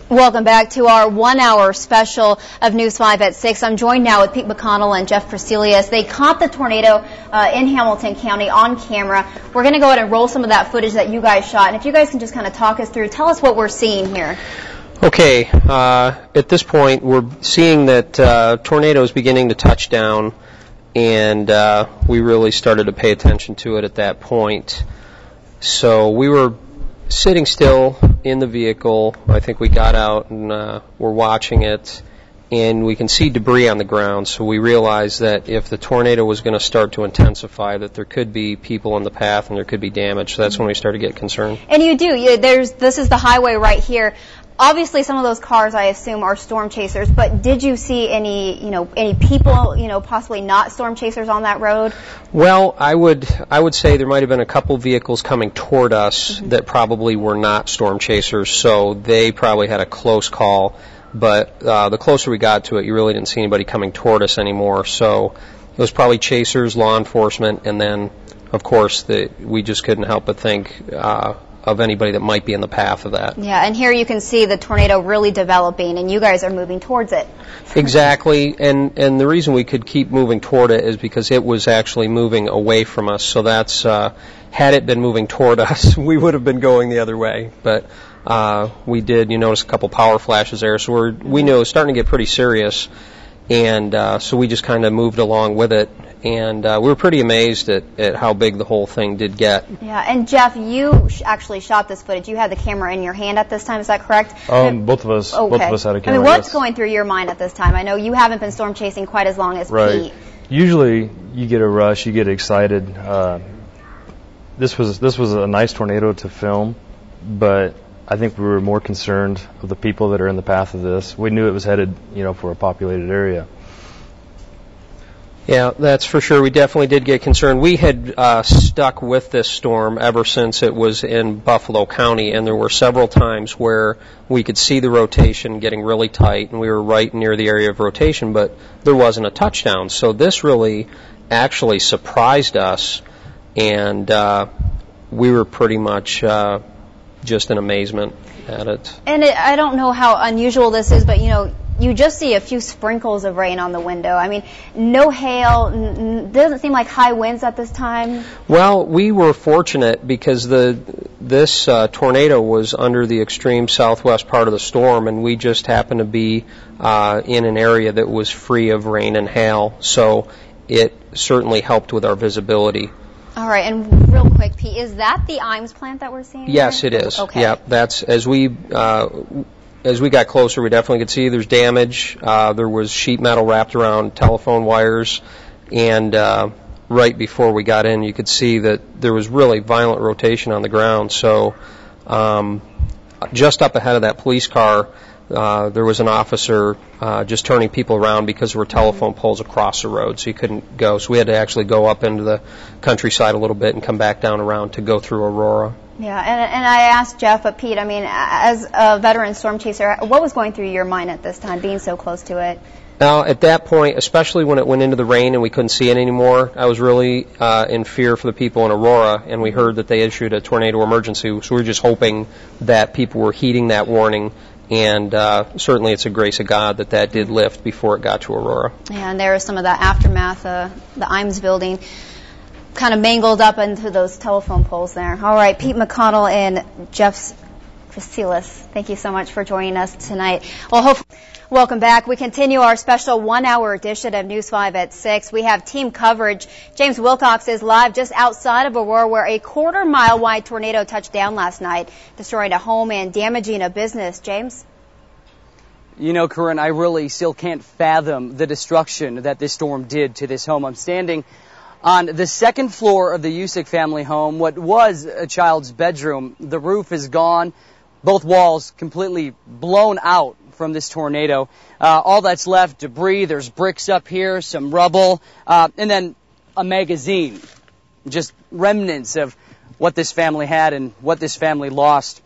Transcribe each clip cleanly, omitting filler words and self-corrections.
Welcome back to our 1-hour special of News 5 at 6. I'm joined now with Pete McConnell and Jeff Priscillius. They caught the tornado in Hamilton County on camera. We're going to go ahead and roll some of that footage that you guys shot. And if you guys can just kind of talk us through, tell us what we're seeing here. Okay. At this point, we're seeing that tornado is beginning to touch down, and we really started to pay attention to it at that point. So we were sitting still in the vehicle. I think we got out and we're watching it, and we can see debris on the ground. So we realized that if the tornado was going to start to intensify, that there could be people in the path and there could be damage. So that's when we started to get concerned. And you do. This is the highway right here. Obviously, some of those cars, I assume, are storm chasers. But did you see any people, possibly not storm chasers on that road? Well, I would say there might have been a couple vehicles coming toward us that probably were not storm chasers. So they probably had a close call. But the closer we got to it, you really didn't see anybody coming toward us anymore. So it was probably chasers, law enforcement, and then, of course, we just couldn't help but think of anybody that might be in the path of that. Yeah, and here you can see the tornado really developing, and you guys are moving towards it. Exactly, and the reason we could keep moving toward it is because it was actually moving away from us. So that's, had it been moving toward us, we would have been going the other way. But we did, you notice a couple power flashes there, so we knew it was starting to get pretty serious. And so we just kind of moved along with it, and we were pretty amazed at how big the whole thing did get. Yeah, and Jeff, you actually shot this footage. You had the camera in your hand at this time, is that correct? Both of us had a camera. What's going through your mind at this time? I know you haven't been storm chasing quite as long as Pete. Usually, you get a rush, you get excited. This was a nice tornado to film, but I think we were more concerned of the people that are in the path of this. We knew it was headed, for a populated area. Yeah, that's for sure. We definitely did get concerned. We had stuck with this storm ever since it was in Buffalo County, and there were several times where we could see the rotation getting really tight, and we were right near the area of rotation, but there wasn't a touchdown. So this really actually surprised us, and we were pretty much just in amazement at it. And I don't know how unusual this is, but you just see a few sprinkles of rain on the window. I mean, no hail, doesn't seem like high winds at this time. Well, we were fortunate because this tornado was under the extreme southwest part of the storm, and we just happened to be in an area that was free of rain and hail, so it certainly helped with our visibility. All right, and real quick, Pete, is that the IMES plant that we're seeing? Yes, there? it is. Okay. Yeah, that's as we got closer, we definitely could see there's damage. There was sheet metal wrapped around telephone wires, and right before we got in, you could see that there was really violent rotation on the ground. So just up ahead of that police car, there was an officer just turning people around because there were telephone poles across the road, so you couldn't go. So we had to actually go up into the countryside a little bit and come back down around to go through Aurora. Yeah, and I asked Jeff, but Pete, I mean, as a veteran storm chaser, what was going through your mind at this time, being so close to it? Now, at that point, especially when it went into the rain and we couldn't see it anymore, I was really in fear for the people in Aurora, and we heard that they issued a tornado emergency, so we were just hoping that people were heeding that warning. And certainly it's a grace of God that did lift before it got to Aurora. Yeah, and there was some of that aftermath, the IMES building kind of mangled up into those telephone poles there. All right, Pete McConnell and Jeff Priscillius, thank you so much for joining us tonight. Well, welcome back. We continue our special 1-hour edition of News 5 at 6. We have team coverage. James Wilcox is live just outside of Aurora, where a quarter-mile wide tornado touched down last night, destroying a home and damaging a business. James? Corinne, I really still can't fathom the destruction that this storm did to this home. I'm standing on the second floor of the Usick family home, what was a child's bedroom. The roof is gone, both walls completely blown out from this tornado. All that's left, debris, there's bricks up here, some rubble, and then a magazine. Just remnants of what this family had and what this family lost.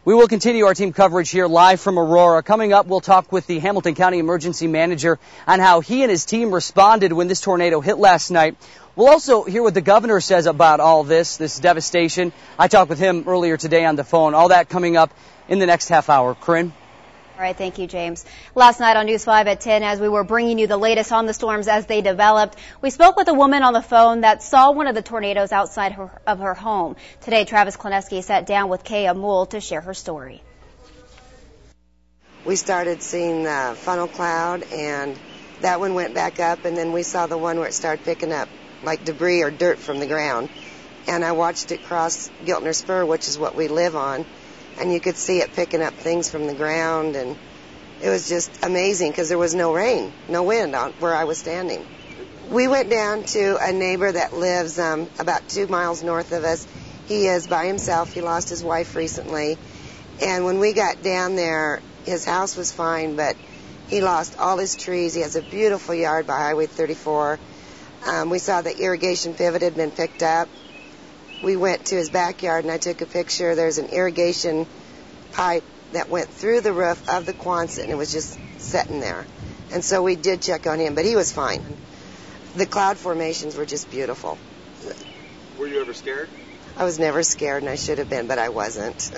We will continue our team coverage here live from Aurora. Coming up, we'll talk with the Hamilton County Emergency Manager on how he and his team responded when this tornado hit last night. We'll also hear what the governor says about all this devastation. I talked with him earlier today on the phone. All that coming up in the next half hour. Corinne? All right, thank you, James. Last night on News 5 at 10, as we were bringing you the latest on the storms as they developed, we spoke with a woman on the phone that saw one of the tornadoes outside of her home. Today, Travis Kleneski sat down with Kay Amul to share her story. We started seeing the funnel cloud, and that one went back up, and then we saw the one where it started picking up like debris or dirt from the ground. And I watched it cross Giltner Spur, which is what we live on, and you could see it picking up things from the ground, and it was just amazing because there was no rain, no wind on where I was standing. We went down to a neighbor that lives about 2 miles north of us. He is by himself. He lost his wife recently, and when we got down there, his house was fine, but he lost all his trees. He has a beautiful yard by Highway 34. We saw the irrigation pivot had been picked up. We went to his backyard, and I took a picture. There's an irrigation pipe that went through the roof of the Quonset, and it was just sitting there. And so we did check on him, but he was fine. The cloud formations were just beautiful. Were you ever scared? I was never scared, and I should have been, but I wasn't.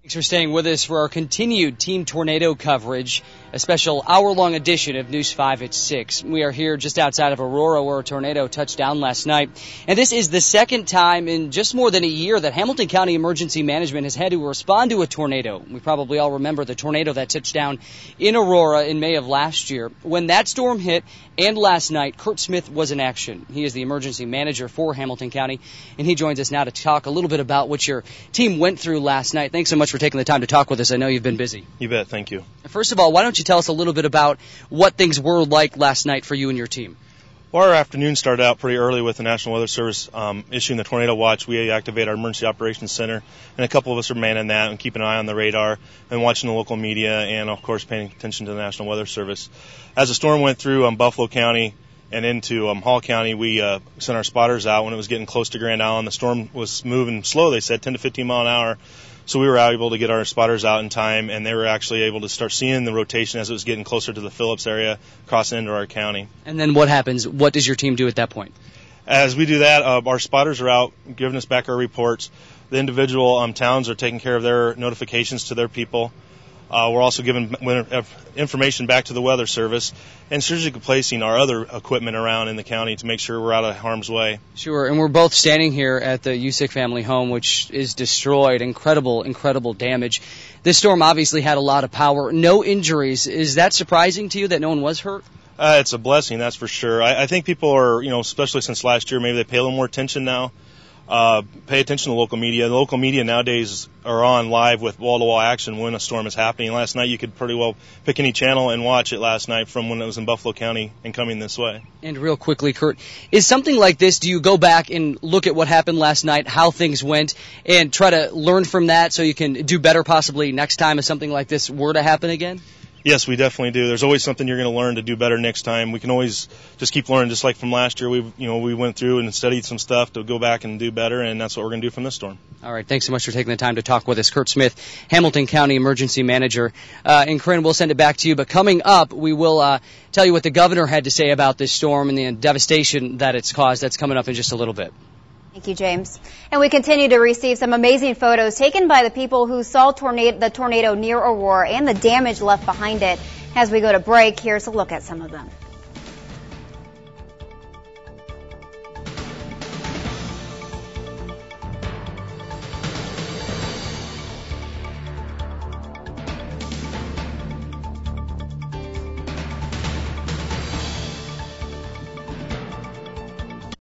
Thanks for staying with us for our continued Team Tornado coverage, a special hour-long edition of News 5 at 6. We are here just outside of Aurora where a tornado touched down last night. And this is the second time in just more than a year that Hamilton County Emergency Management has had to respond to a tornado. We probably all remember the tornado that touched down in Aurora in May of last year. When that storm hit and last night, Kurt Smith was in action. He is the emergency manager for Hamilton County, and he joins us now to talk a little bit about what your team went through last night. Thanks so much for taking the time to talk with us. I know you've been busy. You bet. Thank you. First of all, why don't you tell us a little bit about what things were like last night for you and your team? Well, our afternoon started out pretty early with the National Weather Service issuing the tornado watch. We activate our Emergency Operations Center, and a couple of us are manning that and keeping an eye on the radar and watching the local media and, of course, paying attention to the National Weather Service. As the storm went through Buffalo County and into Hall County, we sent our spotters out when it was getting close to Grand Island. The storm was moving slow, they said, 10 to 15 mile an hour. So we were able to get our spotters out in time, and they were actually able to start seeing the rotation as it was getting closer to the Phillips area, crossing into our county. And then what happens? What does your team do at that point? As we do that, our spotters are out giving us back our reports. The individual towns are taking care of their notifications to their people. We're also giving information back to the Weather Service and surgically placing our other equipment around in the county to make sure we're out of harm's way. Sure, and we're both standing here at the Usick family home, which is destroyed. Incredible damage. This storm obviously had a lot of power. No injuries. Is that surprising to you that no one was hurt? It's a blessing, that's for sure. I think people are, especially since last year, maybe they pay a little more attention now. Pay attention to local media. The local media nowadays are on live with wall-to-wall action when a storm is happening. Last night you could pretty well pick any channel and watch it last night from when it was in Buffalo County and coming this way. And real quickly, Kurt, is something like this, do you go back and look at what happened last night, how things went, and try to learn from that so you can do better possibly next time if something like this were to happen again? Yes, we definitely do. There's always something you're going to learn to do better next time. We can always just keep learning, just like from last year. We went through and studied some stuff to go back and do better, and that's what we're going to do from this storm. All right, thanks so much for taking the time to talk with us. Kurt Smith, Hamilton County Emergency Manager. And Corinne, we'll send it back to you. But coming up, we will tell you what the governor had to say about this storm and the devastation that it's caused. That's coming up in just a little bit. Thank you, James. And we continue to receive some amazing photos taken by the people who saw the tornado near Aurora and the damage left behind it. As we go to break, here's a look at some of them.